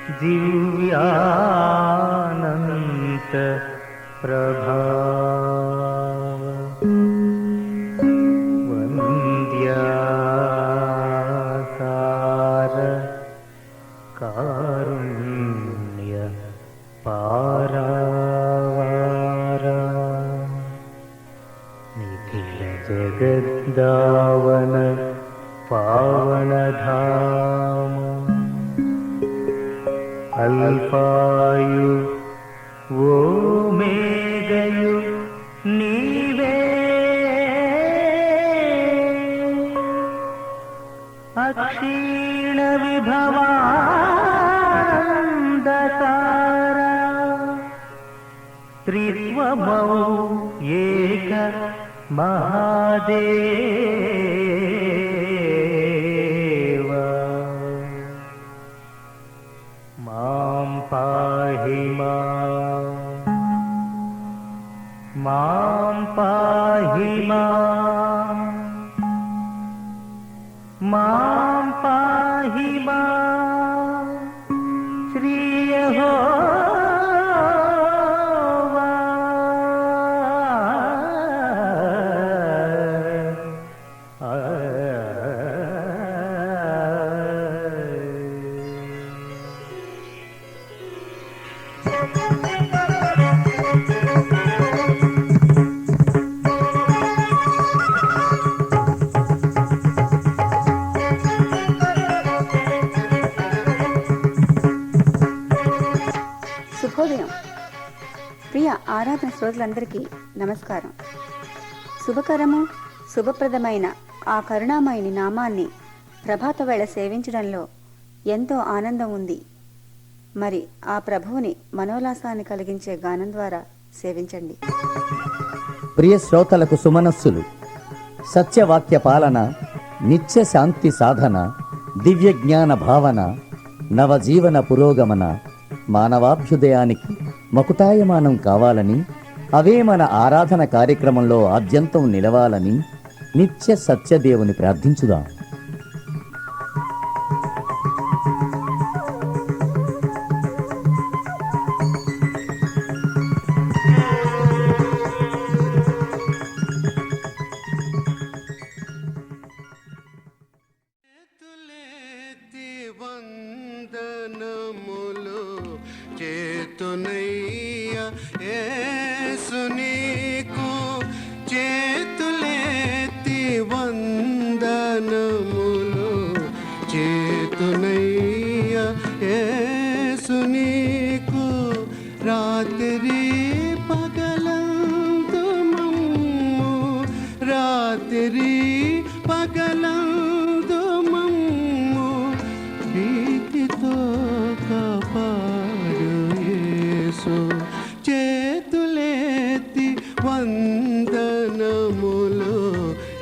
दिव्यानंत प्रभाव वन्द्यासार कारुण्य पारावारा निखिल जगद्दावन पावन धाम अल्पायु वो मेघयु नीवे अक्षीण विभवान्धकारा त्रित्वमौ एक महादेव मां पाहि मां पाहि मां पाहि श्री यहोवा శుభోదయం. ప్రియ ఆరాధన శ్రోతలందరికీ నమస్కారం. శుభకరము శుభప్రదమైన ఆ కరుణామయుని నామాన్ని ప్రభాత వేళ సేవించడంలో ఎంతో ఆనందం ఉంది. మరి ఆ ప్రభువుని మనోల్లాసాన్ని కలిగించే గానం ద్వారా సేవించండి. ప్రియ శ్రోతలకు సుమనస్సులు. సత్యవాక్య పాలన, నిత్య శాంతి సాధన, దివ్య జ్ఞాన భావన, నవజీవన పురోగమన, మానవాభ్యుదయానికి మకుటాయమానం కావాలని, అవే మన ఆరాధన కార్యక్రమంలో ఆద్యంతం నిలవాలని నిత్య సత్యదేవుని ప్రార్థించుదాం. చేతునయ్య యేసు నీకు చేతులెత్తి వందనములు చేతునయ్య యేసు నీకు రాత్రి పగలందు మమ్ము రాత్రి పగలందు మమ్ము భీతితో కాపాడు చేతులెత్తి వందనములు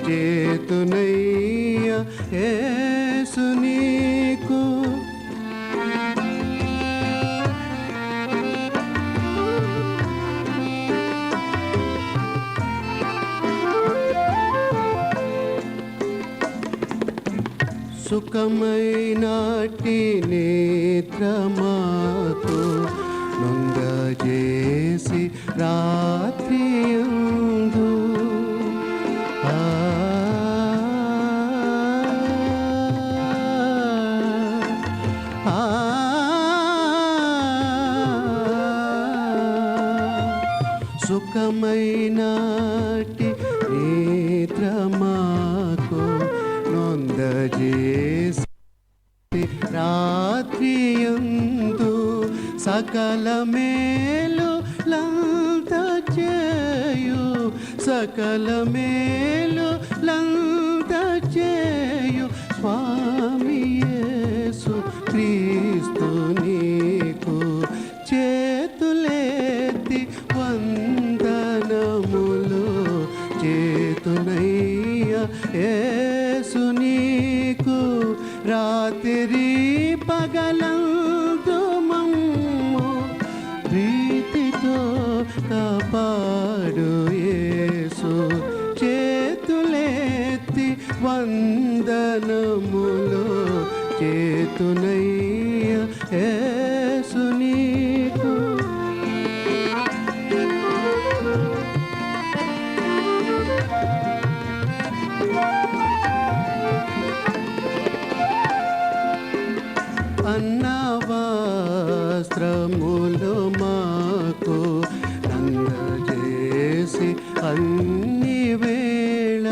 చేతునయ్య యేసు నీకు సుఖమైనాటి నేత్రమాకు నొంగజేసి రాత్రియందు సుఖమైనాటి నేత్రమాకు నొంగజేసి రాత్రియందు సకల మేలు లంత చేయు సకల మేలు లంత చేయు స్వామి యేసు క్రీస్తు నీకు చేతులెత్తి వందనములు చేతునయ్య యేసు నీకు రాత్రి పగలందు మమ్ము ప్రీతితో కాపాడు యేసు చేతులెత్తి వందనములు చేతునయ్య అన్న వస్త్రములు మాకు నందజేసి అన్ని వేళ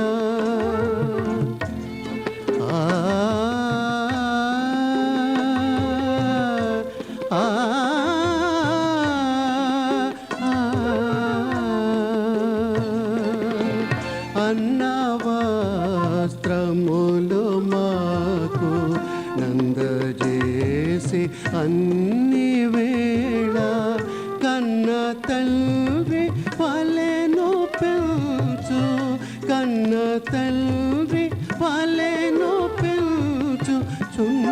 అన్న వస్త్రములు మాకు నందజేసి అన్ని వేళ కన్న తండ్రి వలెను పెంచు కన్న తండ్రి వలెను పెంచు చున్న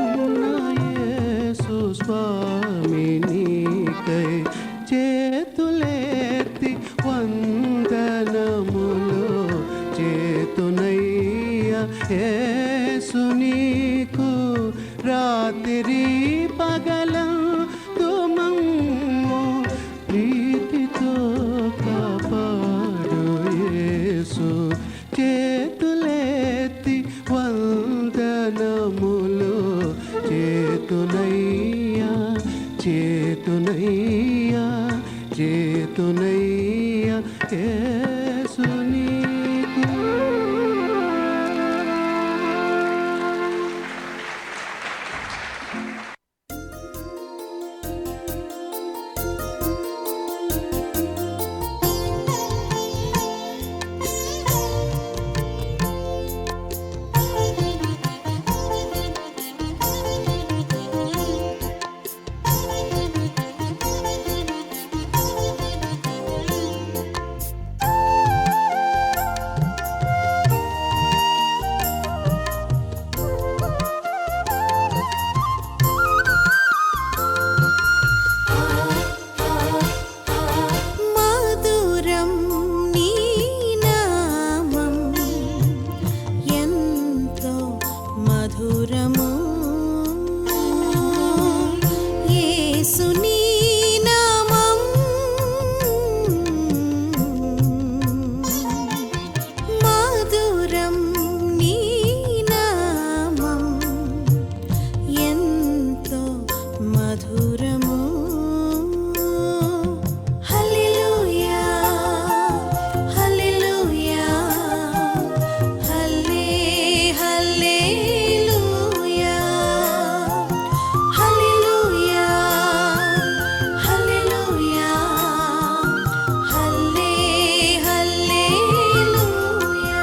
యేసు స్వామి నీకై చేతులెత్తి వందనములు చేతునయ్య యేసు నీకు రాత్రి పగలందుమమ్ము ప్రీతితో కాపాడు యేసు చేతులెత్తి వందనములు చేతునయ్యా చేతునయ్యా చేతునయ్యా యేసు నీకు. మధురం నీ నామం ఎంతో మధురము యేసు నీ నామం మధురం నీ నామం ఎంతో మధురము హల్లెలూయా హల్లెలూయా హల్లే హల్లెలూయా హల్లెలూయా హల్లెలూయా హల్లే హల్లెలూయా.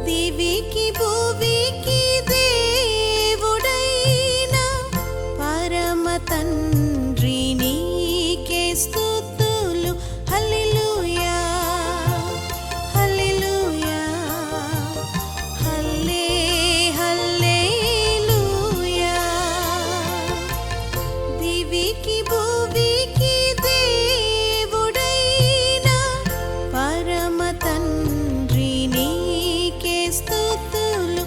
దివికి భువికి దేవుడైన పరమ తండ్రి నీకే స్తుతులు హల్లెలూయా హల్లెలూయా హల్లే హల్లెలూయా. దివికి భువికి దేవుడైన పరమ తండ్రి నీకే స్తుతులు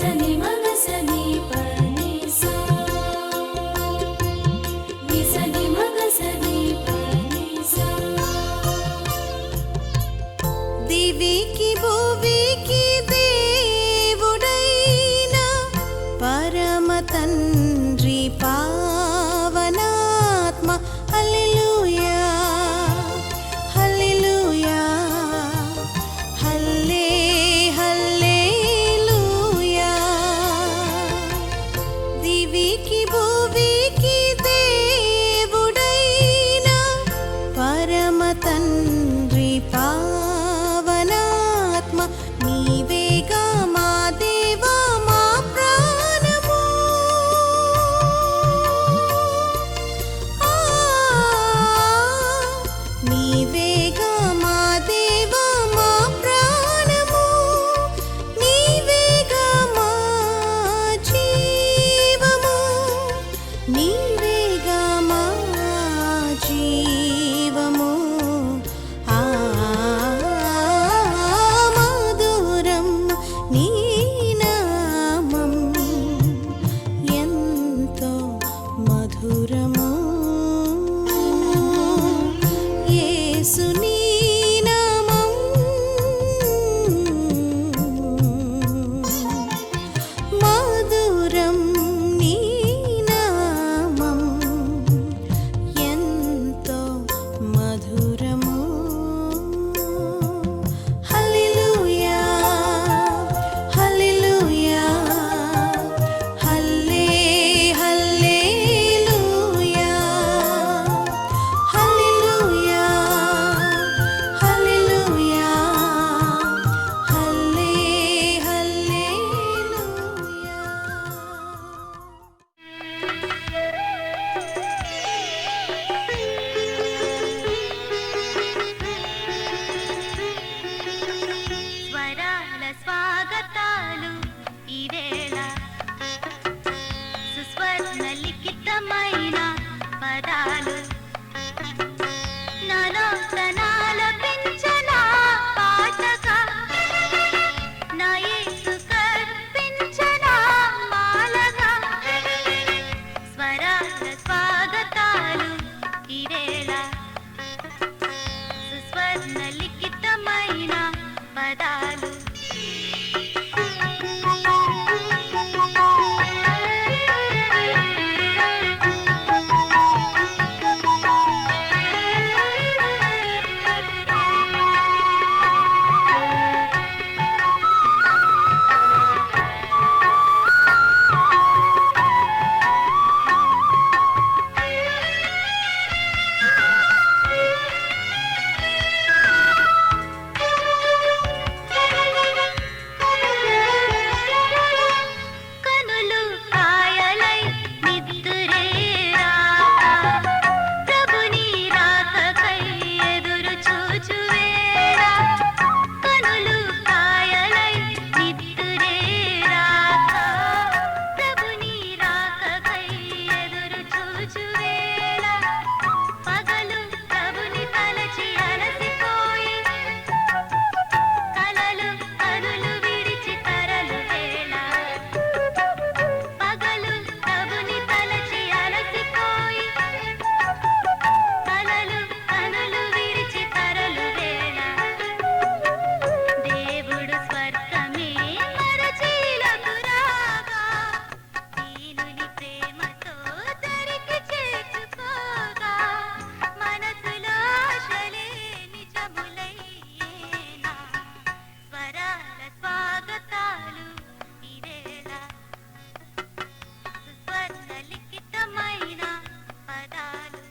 నిసని మగసని పనిసా నిసని మగసని పనిసా దివికి భువికి దేవుడైన పరమ తండ్రి పావనాత్మ హల్లెలూయా హల్లెలూయా హల్లే హల్లెలూయా దివికి భువికి దేవుడైన పరమ తండ్రి పావనాత్మ నీవేగా మా దేవా మా ప్రాణము ఆ నీవేగా మా దేవా మా ప్రాణము నీవేగా మా జీవము నీవేగా మా జీవము ఆ మధురం నీ నామం ఎంతో మధురము యేసు నీ నామం మధురం నీ నామం ఎంతో మధురము హల్లెలూయా హల్లెలూయా హల్లే హల్లెలూయా హల్లెలూయా హల్లెలూయా హల్లే హల్లెలూయా స్వరాల స్వాగతాలు ఈవేళ సుస్వర్ణ లిఖితమైన పదాలు నాలో తనాల పెంచనా పాటగా నా యేసు కర్పించనా మాలగా స్వరాల స్వాగతాలు ఈవేళ సుస్వర్ణ లిఖితమైన పదాలు కనులు కాయలై నిద్దురే రాక ప్రభుని రాకకై ఎదురు చూచువేళ కనులు కాయలై నిద్దురే రాక ప్రభుని రాకకై ఎదురు చూచువేళ పగలు ప్రభుని తలచి అలసిపోయి కలలు కనులు విడిచి తరలు వేళ పగలు ప్రభుని తలచి అలసిపోయి కలలు కనులు విడిచి తరలు వేళ దేవుడు స్వర్గమే మరచిలకు రాగా దీనుని ప్రేమతో దరికి చేర్చుకోగా మనసులో ఆశలే నిజములయ్యేనా స్వరాల స్వాగతాలు ఈవేళ సుస్వర్ణ లిఖితమైన పదాలు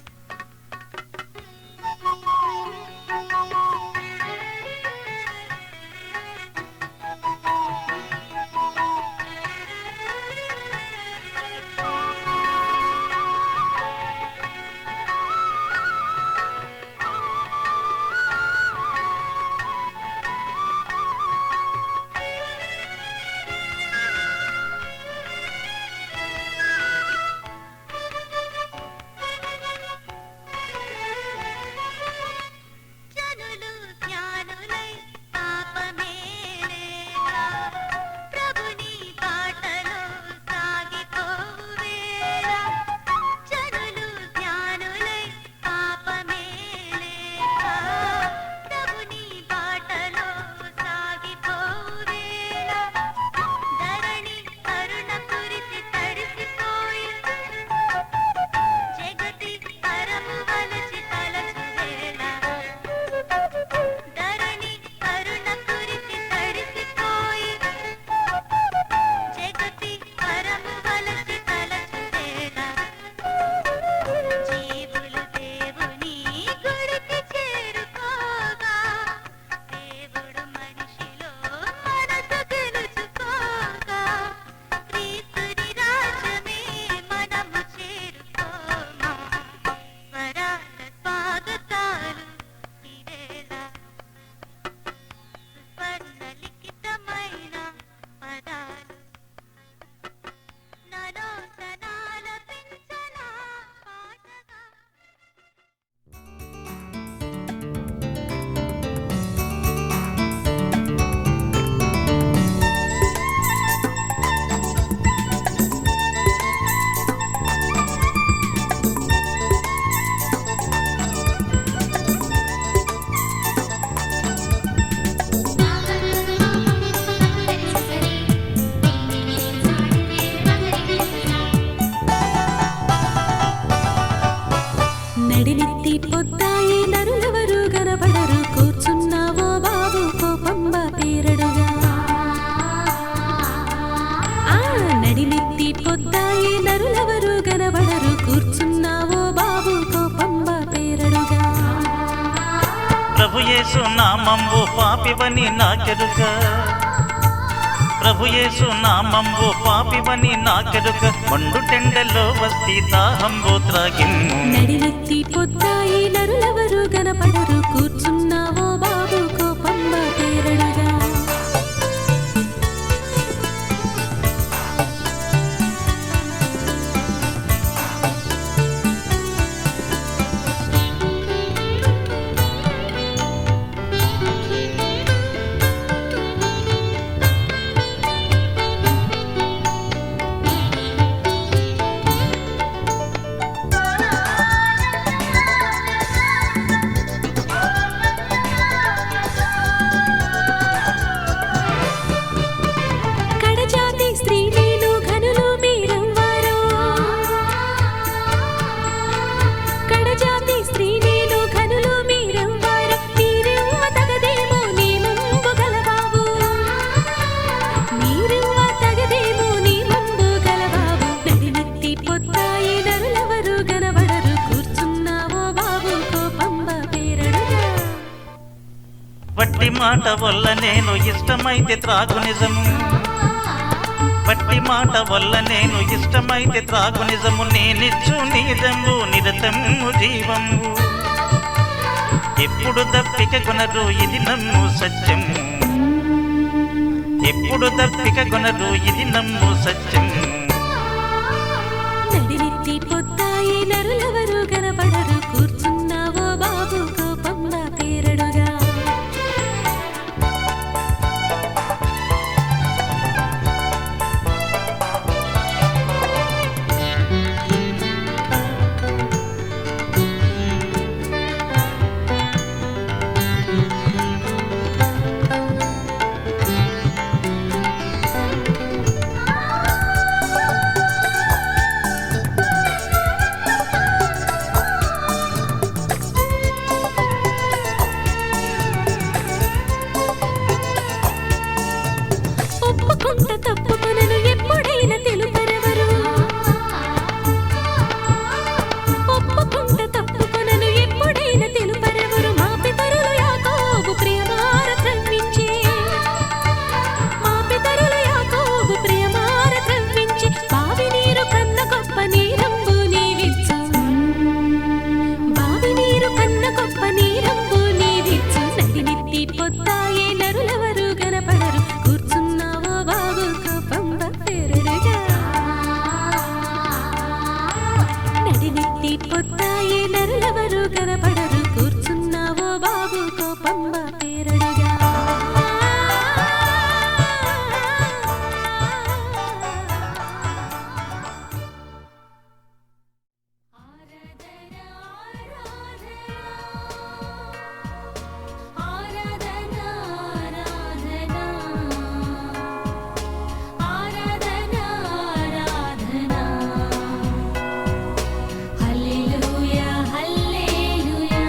యేసు నామంబు పాపివని నాకెరుక, ప్రభు యేసు నామంబు పాపివని నాకెరుక, మండు టెండలో వస్తి దాహంబు త్రాగిమ్ము. నడినెత్తి పొద్దాయి నరులెవరు గనపడరు, కూర్చున్నావో బాబు కోపంబ పేరడుగా. కడజాతి స్త్రీలు ఘనులు మీరెవ్వరో, కడజాతి స్త్రీలు ఘనులు మీరెవ్వరో, మీరెవ్వ తగదేమో నీమంబు గలబాబు, మీరెవ్వ తగదేమో నీమంబు గలబాబు. నడినెత్తి పొద్దాయి నరులెవరు గనబడరు, కూర్చున్నావో బాబు కోపంబ పేరడుగా. వట్టి మాట వల్ల నేను ఇష్టమైతే త్రాగు నిజము, వట్టి మాట వల్ల నేను ఇష్టమైతే త్రాగు నిజము, నేనిచ్చు నిజము నిరతము జీవము. ఎప్పుడు దప్పిక కొనరు ఇది నమ్ము సత్యము, ఎప్పుడు దప్పిక కొనరు ఇది నమ్ము సత్యము. నడినెత్తి పొద్దాయి నరులెవరు గనపడరు, కూర్చున్నావో బాబు కోపంబ పేరడుగా. ఒప్పుకుంట తప్పుకొనను ఎప్పుడైనా తెలుపరెవరు, ఒప్పుకుంట తప్పుకొనను ఎప్పుడైనా తెలుపరెవరు. మా పితరులు యాకోబు ప్రియమార త్రవ్వించి, మా పితరులు యాకోబు ప్రియమార త్రవ్వించి, బావి నీరు కన్న గొప్ప నీరంబు నీవిచ్చు, బావి నీరు కన్న గొప్ప నీరంబు నీవిచ్చు. నడినెత్తి పొద్దాయే నరులెవరు గనపడరు, కూర్చున్నావో బాబు కోపంబ పేరడుగా. నడినెత్తి పొద్దాయే నరులెవరు గనపడరు, కూర్చున్నావో బాబు కోపంబ పేరడుగా. ఆరాధనా ఆరాధనా ఆరాధనా ఆరాధనా హల్లెలూయా హల్లెలూయా.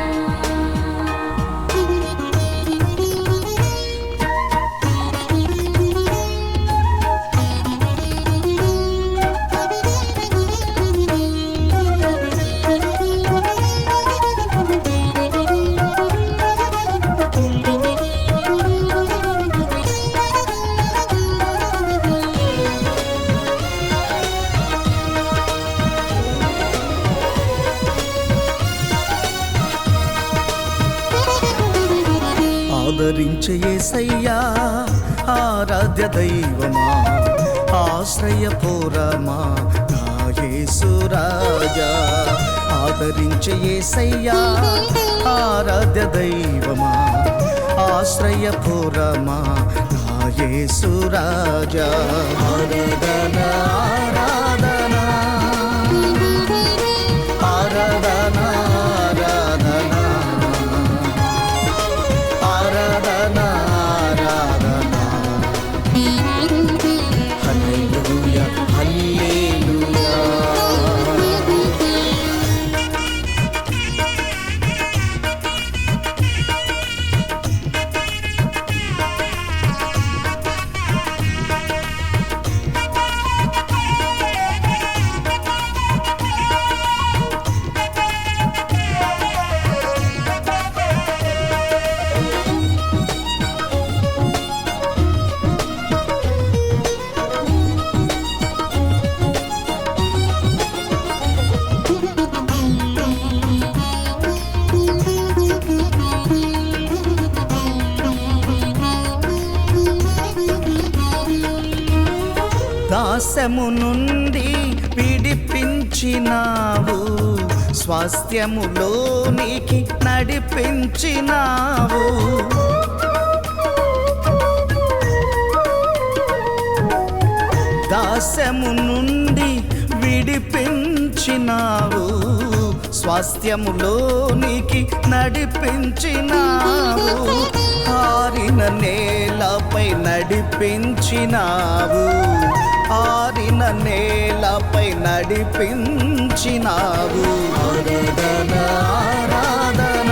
ఆదరించే యేసయ్యా ఆరాధ్య దైవమా, ఆశ్రయపురమా నా యేసు రాజా. ఆదరించే యేసయ్యా ఆరాధ్య దైవమా, ఆశ్రయపురమా నా యేసు రాజా. ఆరాధనా ఆరాధనా ఆరాధనా ఆరాధనా ఆరాధనా ఆరాధనా హల్లెలూయా హల్లెలూయా. దాస్యము నుండి విడిపించినావు, స్వాస్థ్యములోనికి నడిపించినావు. దాస్యము నుండి విడిపించినావు, స్వాస్థ్యములోనికి నడిపించినావు. ఆరిన నేలపై నడిపించినావు, ఆరిన నేలపై నడిపించినావు. ఆరాధన ఆరాధన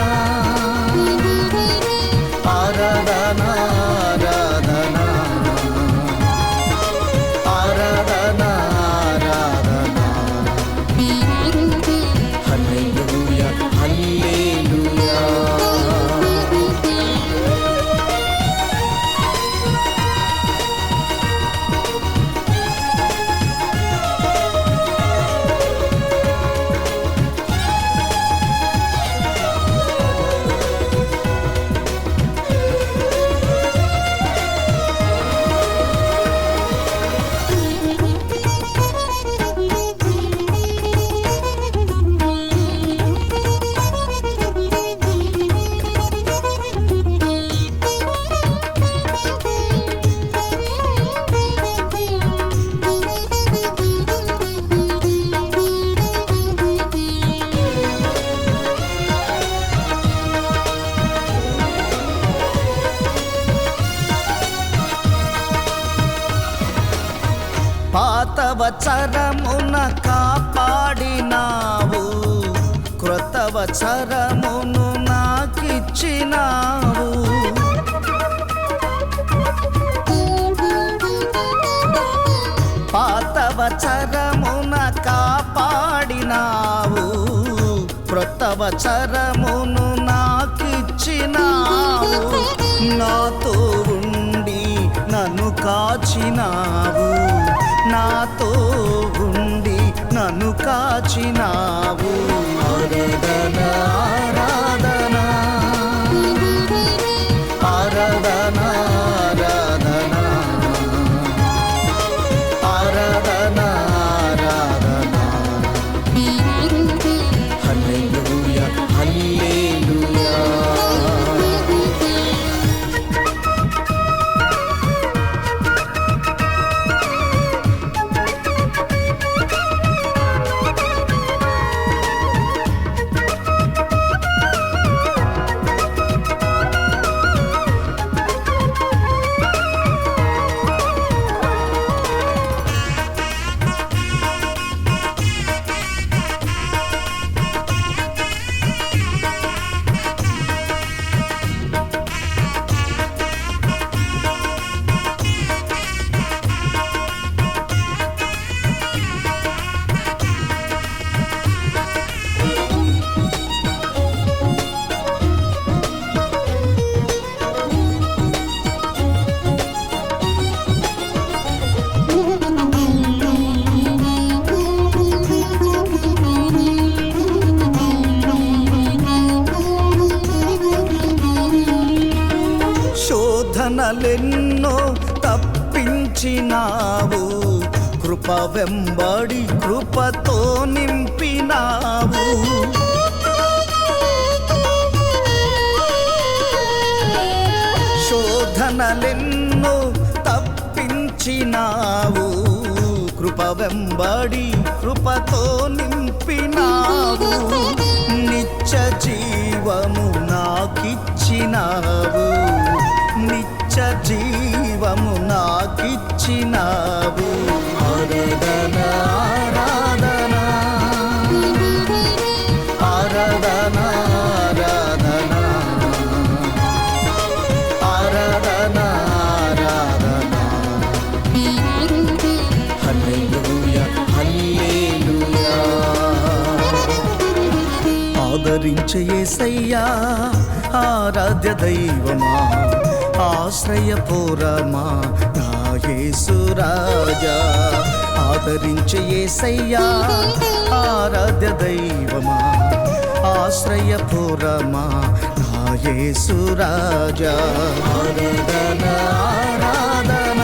ఆరాధన ఆరాధన ఆరాధన హల్లెలూయా హల్లెలూయా. పాతవచరమున కాపాడినావు, క్రొత్తవచరమును నాకిచ్చినావు. పాతవచరమున కాపాడినావు, క్రొత్తవచరమును నాకిచ్చినావు. నాతో ఉండి నన్ను కాచినావు, నాతో ఉండి నన్ను కాచినావు. ఆరాధన ఆరాధన ఆరాధన ఆరాధన ఆరాధన హల్లెలూయా హల్లెలూయా. శోధనలెన్నో తప్పించినావు, కృప వెంబడి కృపతో నింపినావు. శోధనలెన్నో తప్పించినావు, కృప వెంబడి కృపతో నింపినావు. నిత్య జీవము నాకిచ్చినావు, నిత్య జీవము నాకిచ్చినావు. ఆరాధన ఆరాధన ఆరాధన ఆరాధన ఆరాధన హల్లెలూయా హల్లెలూయా. ఆదరించే యేసయ్యా ఆరాధ్య దైవమా, ఆశ్రయపురమా నా యేసు రాజా. ఆదరించే యేసయ్యా ఆరాధ్య దైవమా, ఆశ్రయపురమా నా యేసు రాజా. ఆరాధన ఆరాధన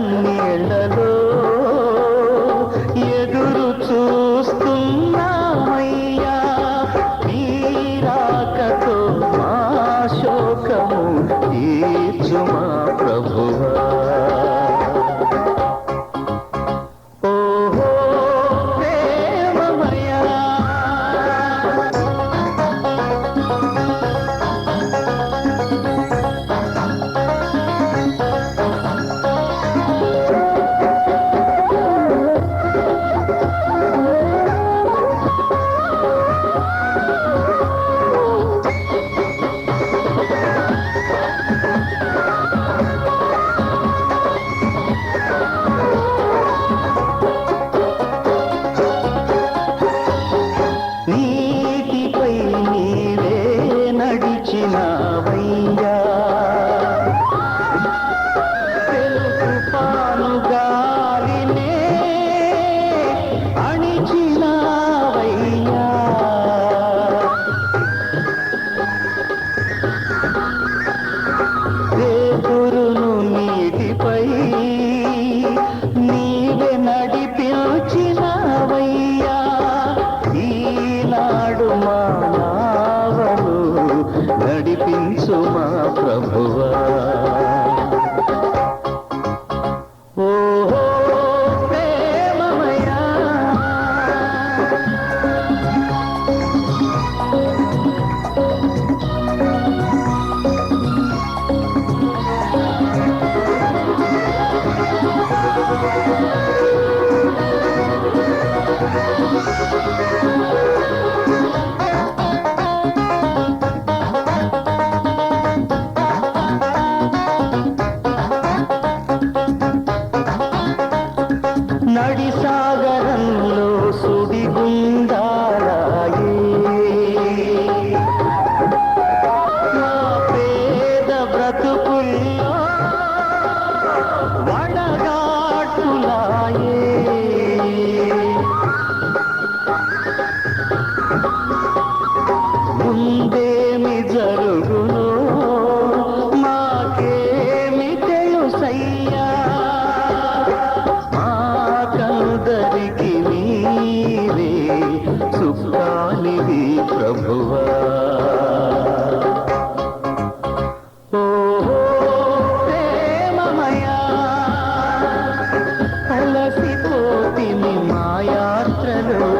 కన్నీళ్లలో ఎదురు చూస్తున్నామయ్యా నీరాకతో మా శోకము తీర్చుమా ప్రభువా ఓహో ప్రేమమయా నీటిపై నీవే నడిచినావయ్యా తెలుగు పానుగాలినే అణిచినావయ్యా పేతురును నీటిపై నీవే నడిపించినావయ్యా ఈనాడు మా నావను నడిపించు మా ప్రభువా ఓహో ప్రేమమయా నడి సాగరంలో సుడిగుండారాయే నా పేద బ్రతుకుల్లో వడగాటులాయే ముందేమి జరుగునో మాకేమి తెలుసయ్యా మాకందరికి నీవే సుఖానిది ప్రభువా ఓహో ప్రేమమయా అలసిపోతిమి మా యాత్రలో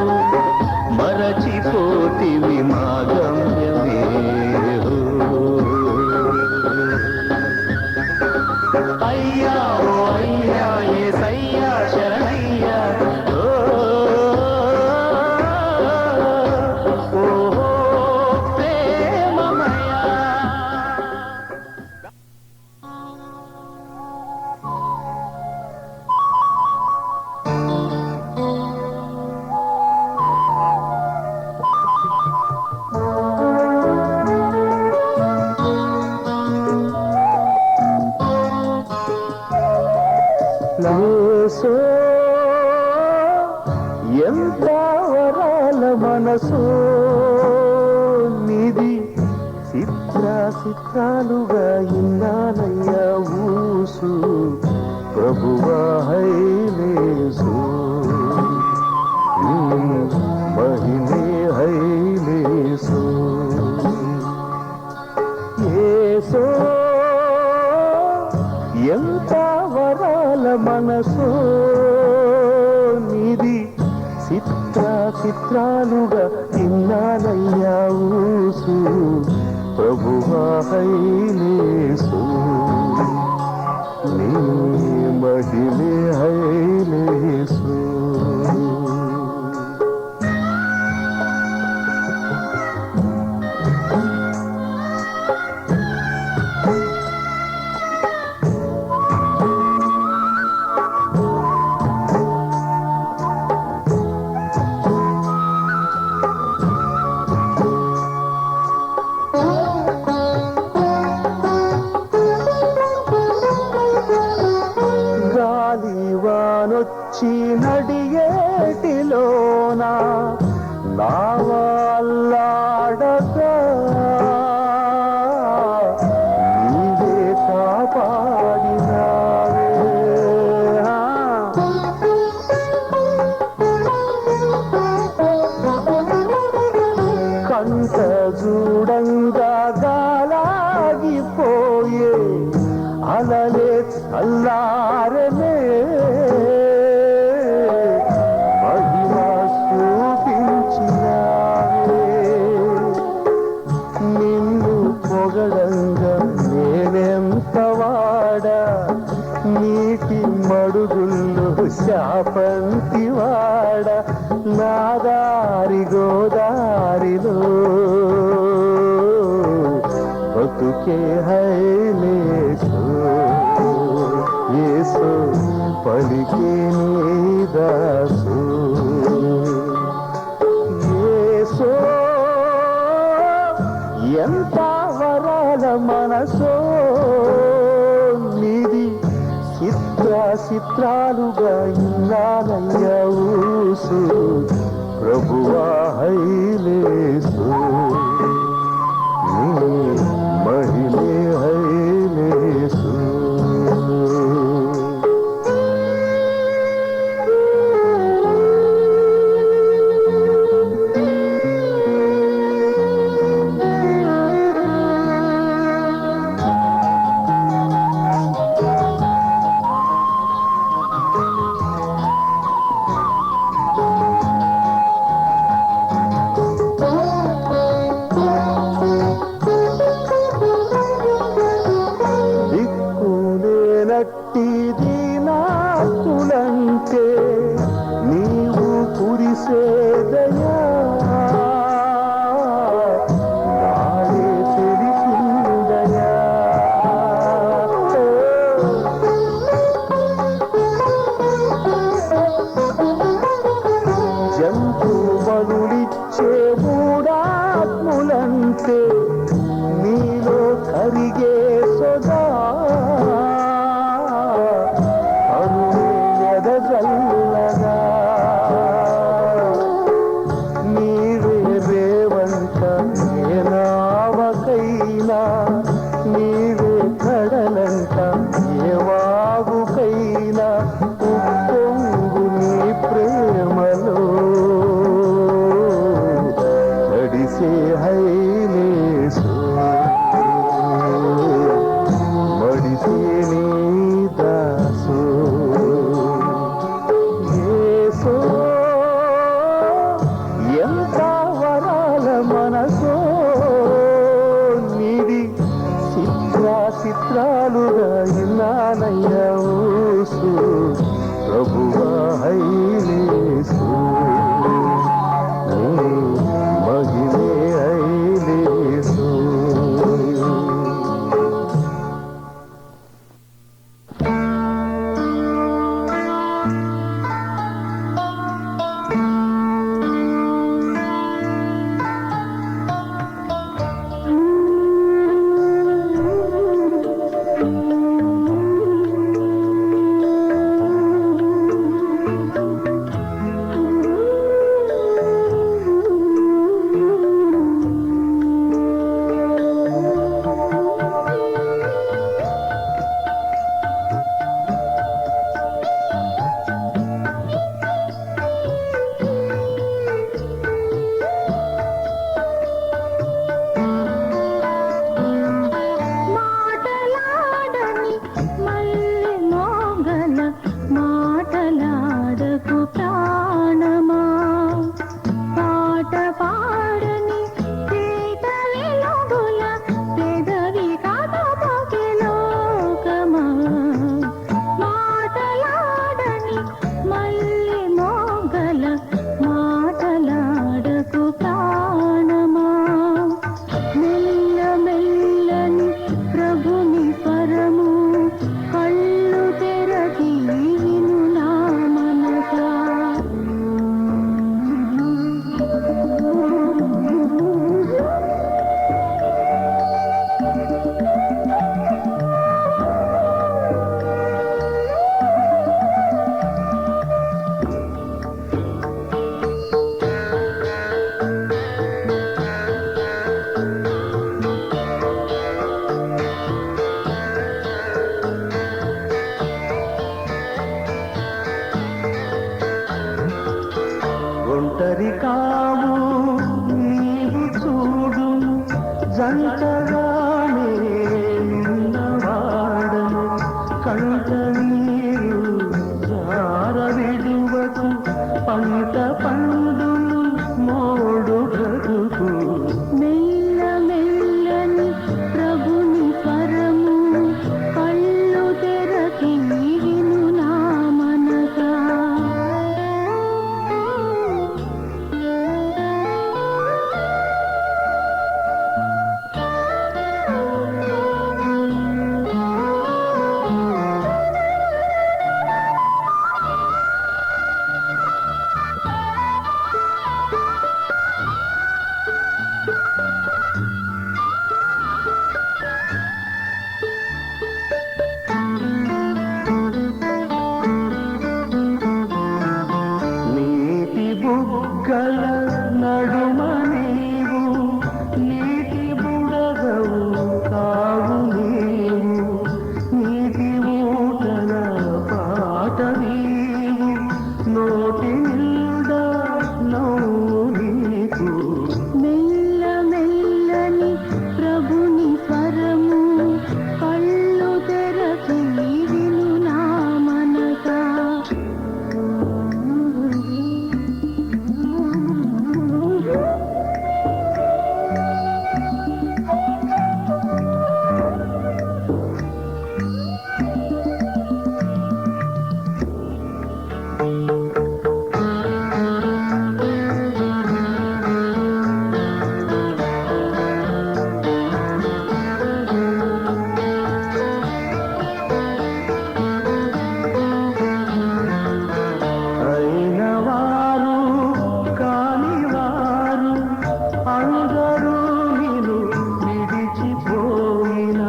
మరచిపోతిమి మా గమ్యమే అయ్యా ఓ అయ్యా యేసయ్యా శరణయ్యా ఓహో ప్రేమమయా యేసో ఎంత వరాల మనసు నిధి చిత్రాలుగా ఇన్నానయ్యా ఊసు ప్రభువా హైలేసు మహిళే హైలేసు యేసో ఎంత వరాల మనసు నిధి చిత్రాలుగా ఇన్నానయ్యా ఊసు ప్రభువా హైలేసు నీ మహిళే హైలేసు గాలివానొచ్చి నడియేటిలోనా నావల్లాడగా నీవే కాపాడినావే వలె చల్లారనే మహిమ చూపించినావే. నిన్ను పొగడంగా నేనెంత వాడా, నీటి మడుగుల్లో శాపంతి వాడ, నా దారి గోదారిలో బతుకే హైలేసు. యేసు పలికే నీదాసు. యేసు ఎంత వరాల మనసో నీది, చిత్రాలుగా ఇన్నానయ్యా ఊసు. ప్రభువా హైలేసు, నీ మహిమే హైలేసు. దిక్కులేనట్టిది నాకులంటే నీవు కురిసేదయా, నాడే తెలిసిందయా. జంతువులిచ్చే మూడాత్ములంటే నీలో కరిగే సదా, అరుణెదజల్లగా నీవే రేవంట ఏనావకైనా, నీవే కడలంట ఏ వాగుకైనా, ఉప్పొంగు నీ ప్రేమలో తడిసే హైలేసు. మడిసే నీ దాసు. యేసు ఎంత వరాల మనసో నీది, చిత్రాలుగా ఇన్నానయ్యా ఊసు. ప్రభువా హైలేసు, నీ మహిమే హైలేసు. ఒంటరి కావు నీవు చూడు, జంటగానే నిన్నవాడను కంట నీరు జారవిడువకు పంట పండును మోడు బ్రతుకు మెల్ల మెల్లని ప్రభుని స్వరము కళ్ళు తెరచి విను నా మనసా. నీటి బుగ్గల నడుమ నీవు నీటి బుడగవు కావు నీవు నీటి ఊటల పాట నీవు నోటి నిండా నవ్వు నీకు మెల్ల మెల్లని ప్రభుని స్వరము కళ్ళు తెరచి విను నా మనసా. అయిన వారు కాని వారు అందరూ నిన్ను విడిచిపోయిన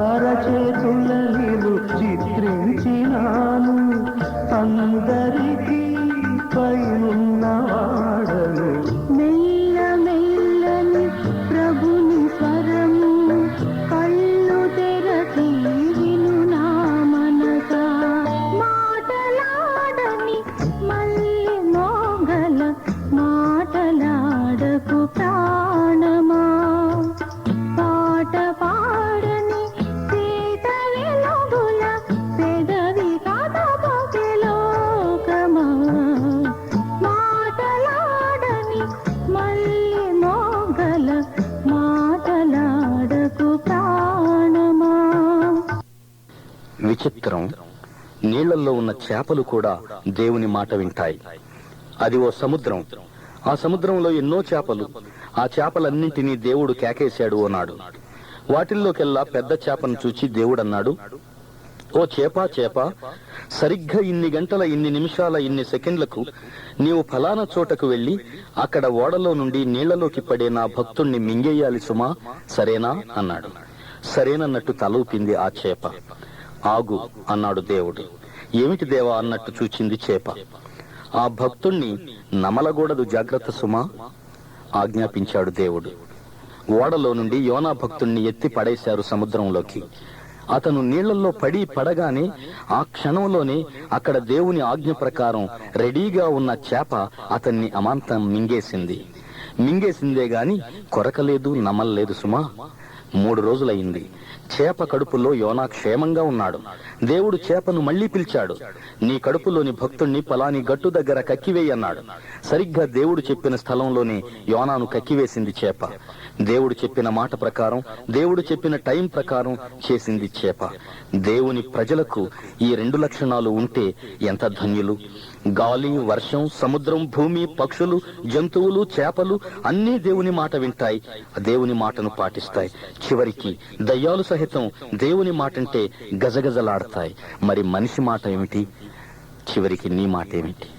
అరచేతుల నిన్ను చిత్రించినాను అందరికీ పైనున్న వాడను మెల్ల మెల్లని ప్రభుని స్వరము కళ్ళు తెరచి విను నా మనసా. మాటలాడని మళ్ళీ మోగల మాటలాడకు ప్రాణమా. పాట పాడని సీత వెలుగుల పెదవి కథపొకే లోకమా. మాటలాడని మళ్ళీ మోగల మాటలాడకు ప్రాణమా. విచిత్రం, నీళ్లలో ఉన్న చేపలు కూడా దేవుని మాట వింటాయి. అది ఓ సముద్రం. ఆ సముద్రంలో ఎన్నో చేపలు. ఆ చేపలన్నింటినీ దేవుడు కేకేశాడు అన్నాడు. వాటిల్లోకెల్లా పెద్ద చేపను చూచి దేవుడన్నాడు, ఓ చేపా చేప, సరిగ్గా ఇన్ని గంటల ఇన్ని నిమిషాల ఇన్ని సెకండ్లకు నీవు ఫలానా చోటకు వెళ్లి అక్కడ ఓడలో నుండి నీళ్లలోకి పడే నా భక్తుణ్ణి మింగేయాలి సుమా, సరేనా అన్నాడు. సరేనన్నట్టు తలూపింది ఆ చేప. ఆగు అన్నాడు దేవుడు. ఏమిటి దేవా అన్నట్టు చూచింది చేప. ఆ భక్తుణ్ణి నమలగూడదు, జాగ్రత్త సుమా ఆజ్ఞాపించాడు దేవుడు. ఓడలో నుండి యోనా భక్తుణ్ణి ఎత్తి పడేశారు సముద్రంలోకి. అతను నీళ్లలో పడగానే ఆ క్షణంలోనే అక్కడ దేవుని ఆజ్ఞ ప్రకారం రెడీగా ఉన్న చేప అతన్ని అమాంతం మింగేసిందే గాని కొరకలేదు, నమల్లేదు సుమా. 3 రోజులైంది. చేప కడుపులో యోనా క్షేమంగా ఉన్నాడు. దేవుడు చేపను మళ్లీ పిలిచాడు. నీ కడుపులోని భక్తుణ్ణి పలాని గట్టు దగ్గర కక్కివేయన్నాడు. సరిగ్గా దేవుడు చెప్పిన స్థలంలోనే యోనాను కక్కివేసింది చేప. దేవుడు చెప్పిన మాట ప్రకారం, దేవుడు చెప్పిన టైం ప్రకారం చేసింది చేప. దేవుని ప్రజలకు ఈ 2 లక్షణాలు ఉంటే ఎంత ధన్యులు. గాలి, వర్షం, సముద్రం, భూమి, పక్షులు, జంతువులు, చేపలు అన్నీ దేవుని మాట వింటాయి, దేవుని మాటను పాటిస్తాయి. చివరికి దయ్యాలు సహితం దేవుని మాటంటే గజగజలాడతాయి. మరి మనిషి మాట ఏమిటి? చివరికి నీ మాట ఏమిటి?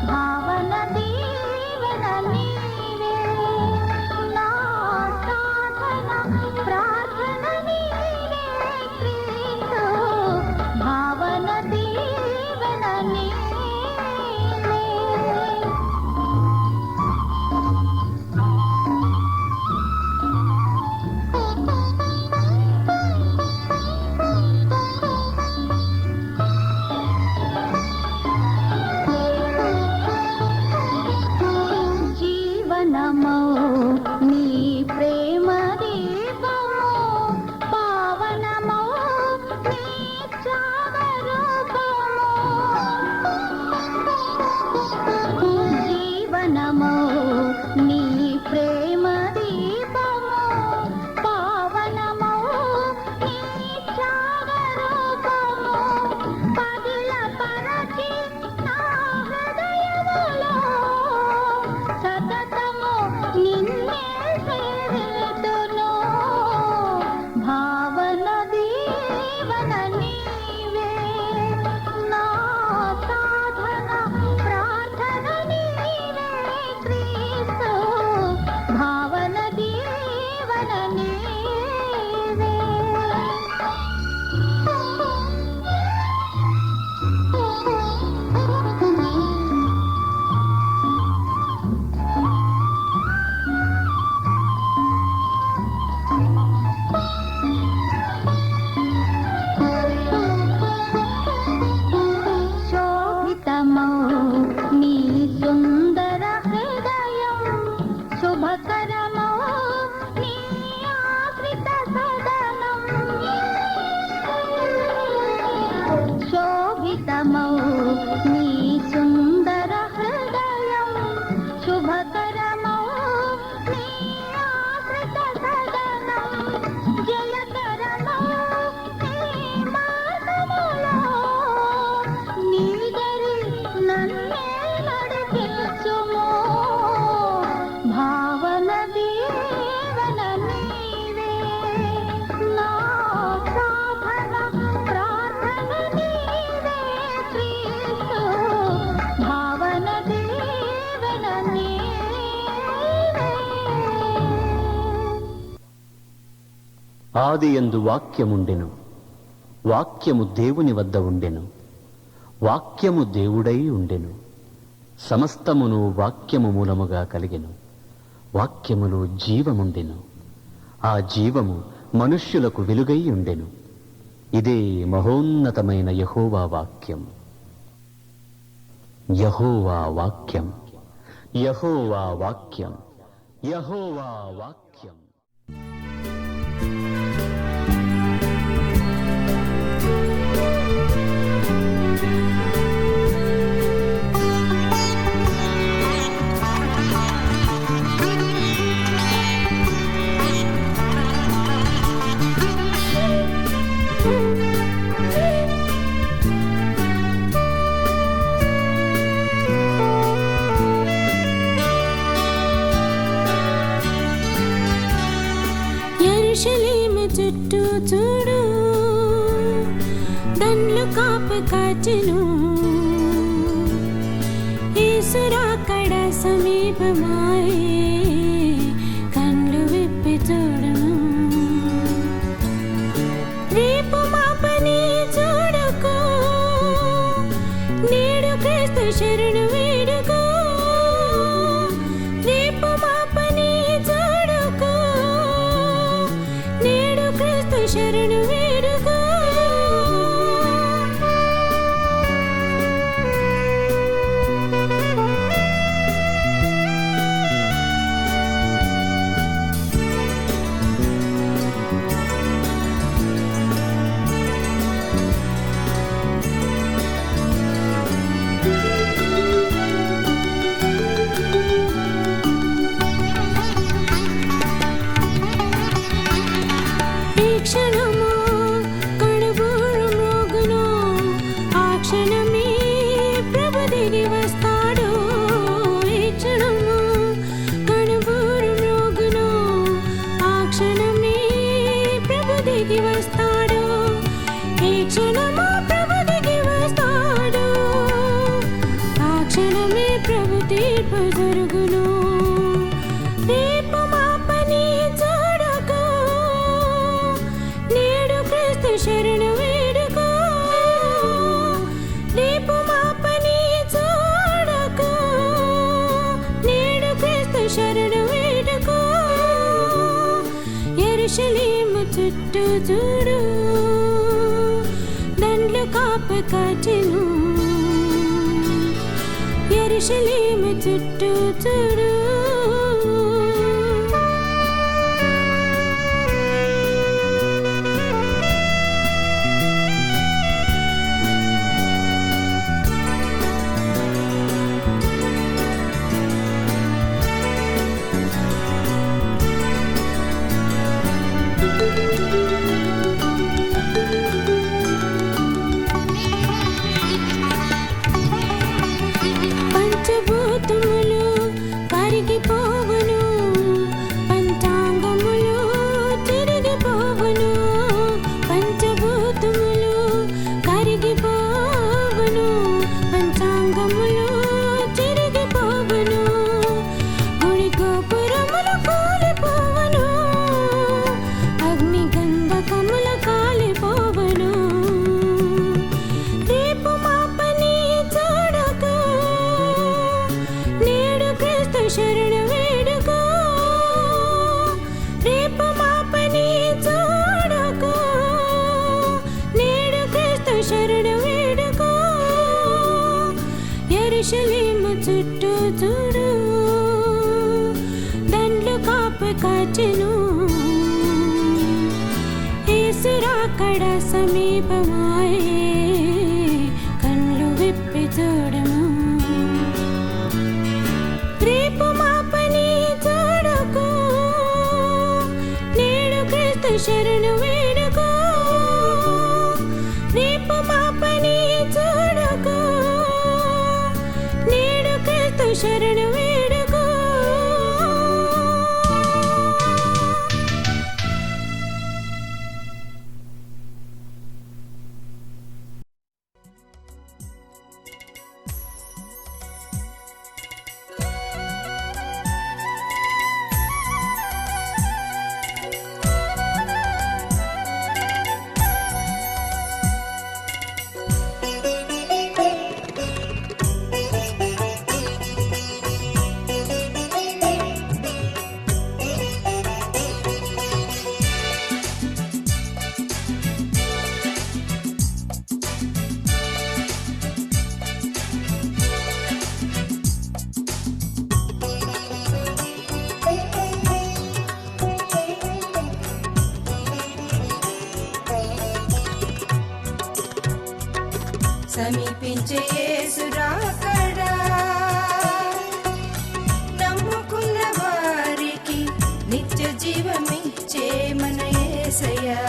భావన దీవెన శుభకరమౌ నీ సుందర హృదయం శుభకరమౌ నీ ఆశ్రిత సదనం శోభితమౌ నీ సుందర హృదయం శుభకరమౌ నీ ఆశ్రిత సదనం జయకరమౌ నీ మార్గములో నీదరి నన్నే నడిపించుము భావన దీవెన నీవే నా సాధన ప్రార్థన నీవే క్రీస్తు భావన దీవెన నీవే. ఆదియందు వాక్యముండెను, వాక్యము దేవుని వద్ద ఉండెను, వాక్యము దేవుడై ఉండెను, సమస్తమును వాక్యము మూలముగా కలిగెను, వాక్యములో జీవముండెను, ఆ జీవము మనుష్యులకు వెలుగై ఉండెను. ఇదే మహోన్నతమైన యెహోవా వాక్యం. యెహోవా వాక్యం, యెహోవా వాక్యం, యెహోవా వాక్యం. యెరూషలేము చుట్టూ చూడు, దండ్లు కాపు కాచెను, యేసు రాకడ సమీపమాయే, కండ్లు విప్పి చూడము. రేపు మాపని చూడకు, నేడు క్రీస్తు శరణు వేడుకో. రేపు మాపని చూడకు, నేడు క్రీస్తు శరణు వేడుకో. ఈ క్షణము కడుబూరు మ్రోగును, ఆ క్షణమే ప్రభు దిగి వస్తాడు. ఈ క్షణము కడుబూరు మ్రోగును, ఆ క్షణమే ప్రభు దిగి వస్తాడు. ఈ క్షణము ప్రభు దిగి వస్తాడు, ఆ క్షణమే ప్రభు తీర్పు జరుగును. రేపు మా పని చూడకు, నేడు క్రీస్తు శరణు వేడుకో. రేపు మా పని చూడకు, నేడు క్రీస్తు శరణు వేడుకో. యెరూషలేము చుట్టూ చూడు, దండ్లు కాపు కాచెను, యెరూషలేము చుట్టూ చూడు. పంచభూతములు కరిగి యెరూషలేము చుట్టూ చూడు దండ్లు కాపు కాచెను యేసు రాకడ సమీపమాయే కళ్ళు విప్పి చూడము రేపు మా పని చూడకు నేడు క్రీస్తు శరణు వేడుకో రేపు మా పని చూడకు నేడు క్రీస్తు శరణు వేడుకో సమీపించే యేసు రాకడా నమ్ముకున్న వారికి నిత్య జీవమిచ్చే మన యేసయ్యా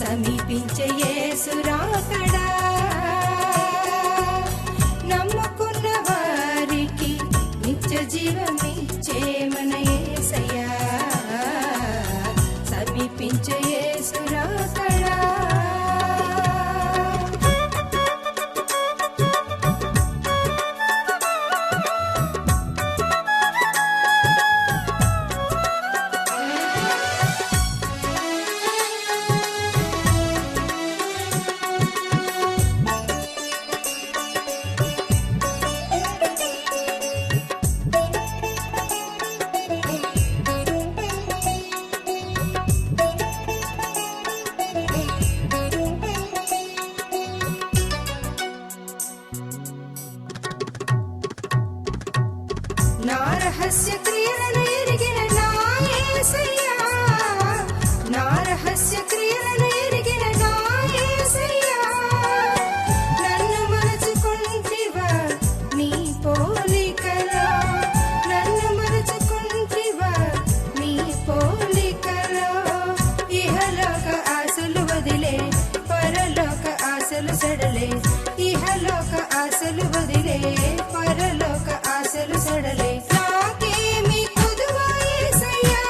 సమీపించే యేసు రాకడా నమ్ముకున్న వారికి నిత్య జీవమిచ్చే మన యేసయ్యా సమీపించే యేసు రాకడా నా రహస్య క్రియలను ఎరిగిన నా యేసయ్యా నా రహస్య క్రియలను ఎరిగిన నా యేసయ్యా నన్ను మరచుకుంటివా నీ పోలికలో నన్ను మరచుకుంటివా నీ పోలికలో ఇహలోక ఆశలు వదిలే పరలోక ఆశలు సడలే ఇహలోక ఆశలు వదిలే పరలోక ఆశలు సడలే నాకేమి కొదువా యేసయ్యా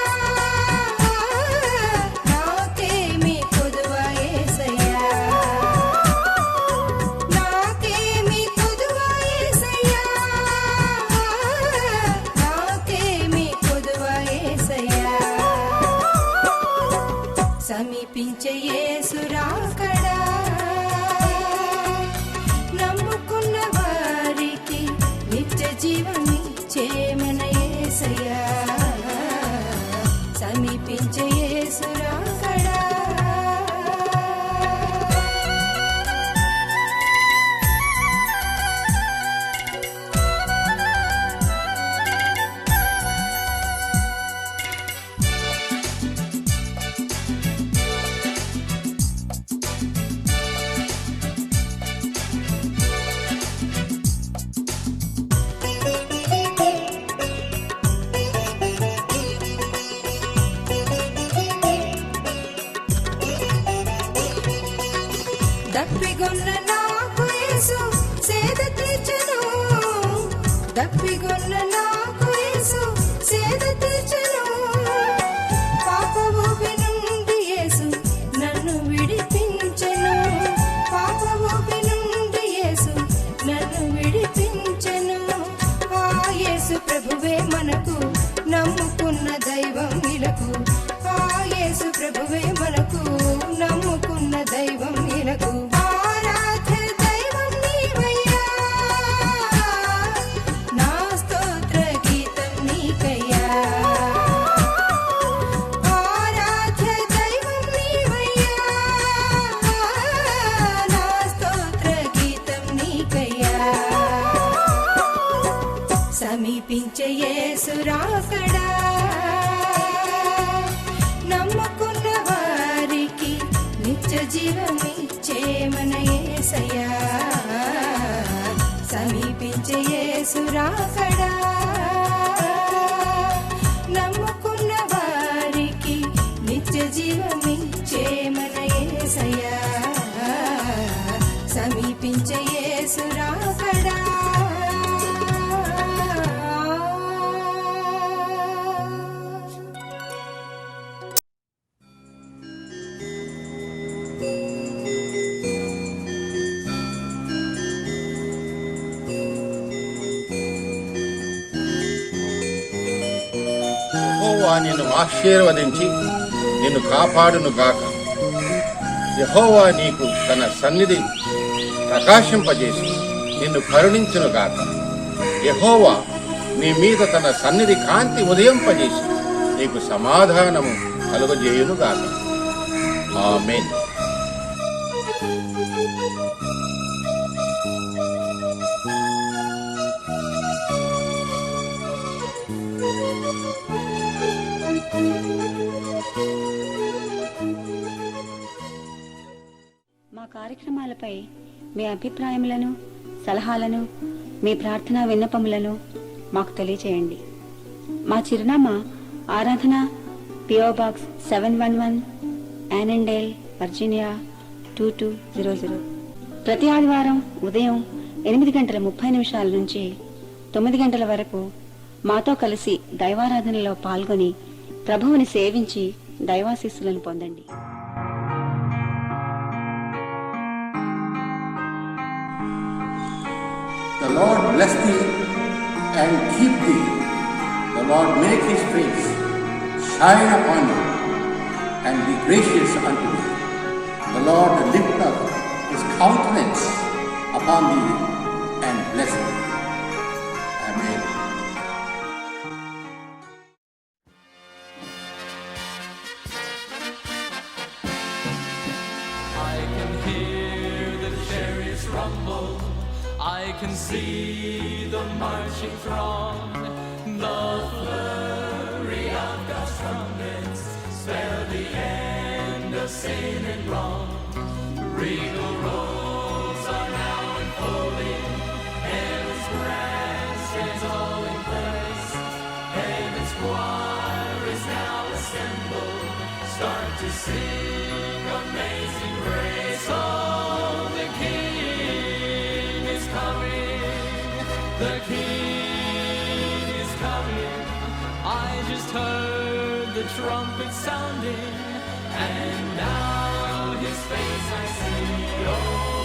నాకేమి కొదువా యేసయ్యా నాకేమి కొదువా యేసయ్యా నాకేమి కొదువా యేసయ్యా సమీపించే యేసు రాకడా నమ్ముకున్న వారికి నిత్య జీవమిచ్చే మన యేసయ్యా సమీపించే యేసు రాకడా దప్పిగొన్న నాకు యేసు సేద తీర్చెను దప్పిగొన్న నాకు యేసు సేద తీర్చెను పాప ఊపి నుండి యేసు నన్ను విడిపించెను పాప ఊపి నుండి యేసు నన్ను విడిపించెను ఆ యేసు ప్రభువే మనకు నమ్ముకున్న దైవం ఇలకు ఆ యేసు ప్రభువే మనకు నమ్ముకున్న దైవం ఇలకు ఆరాధ్య దైవం నీవయ్యా నా స్తోత్ర గీతం నీకయ్యా సమీపించే యేసు రాకడా నమ్ముకున్న వారికి నిత్య జీవమిచ్చే మన యేసయ్యా సమీపించే యేసు రాకడా నమ్ముకున్న వారికి నిత్య జీవమిచ్చే మన యేసయ్యా సమీపించే యేసు రాకడా యెహోవా నిన్ను ఆశీర్వదించి నిన్ను కాపాడును గాక. యెహోవా నీకు తన సన్నిధి ప్రకాశింపజేసి నిన్ను కరుణించును గాక. యెహోవా నీ మీద తన సన్నిధి కాంతి ఉదయింపజేసి నీకు సమాధానము కలుగజేయును గాక. ఆమేన్. మా కార్యక్రమాలపై మీ అభిప్రాయములను సలహాలను మీ ప్రార్థనా విన్నపములను మాకు తెలియచేయండి. మా చిరునామా ఆరాధన PO Box 711 యానెండేల్ వర్జీనియా 2200. ప్రతి ఆదివారం ఉదయం 8:30 నుంచి 9 గంటల వరకు మాతో కలిసి దైవారాధనలో పాల్గొని ప్రభువుని సేవించి దైవాశీస్సులను పొందండి. The Lord bless thee and keep thee. The Lord make his face shine upon you and be gracious unto thee. The Lord lift up his countenance upon thee and bless thee. Amen. I can hear the chariots rumble, I can see the marching throng, the flurry of God's trumpets spell the end of sin and wrong. Regal robes are now unfolding, heaven's grand stands all in place. Heaven's choir is now assembled, start to sing amazing grace. Oh, the King is coming, the King is coming. I just heard the trumpet sounding, and now his face I see. Oh,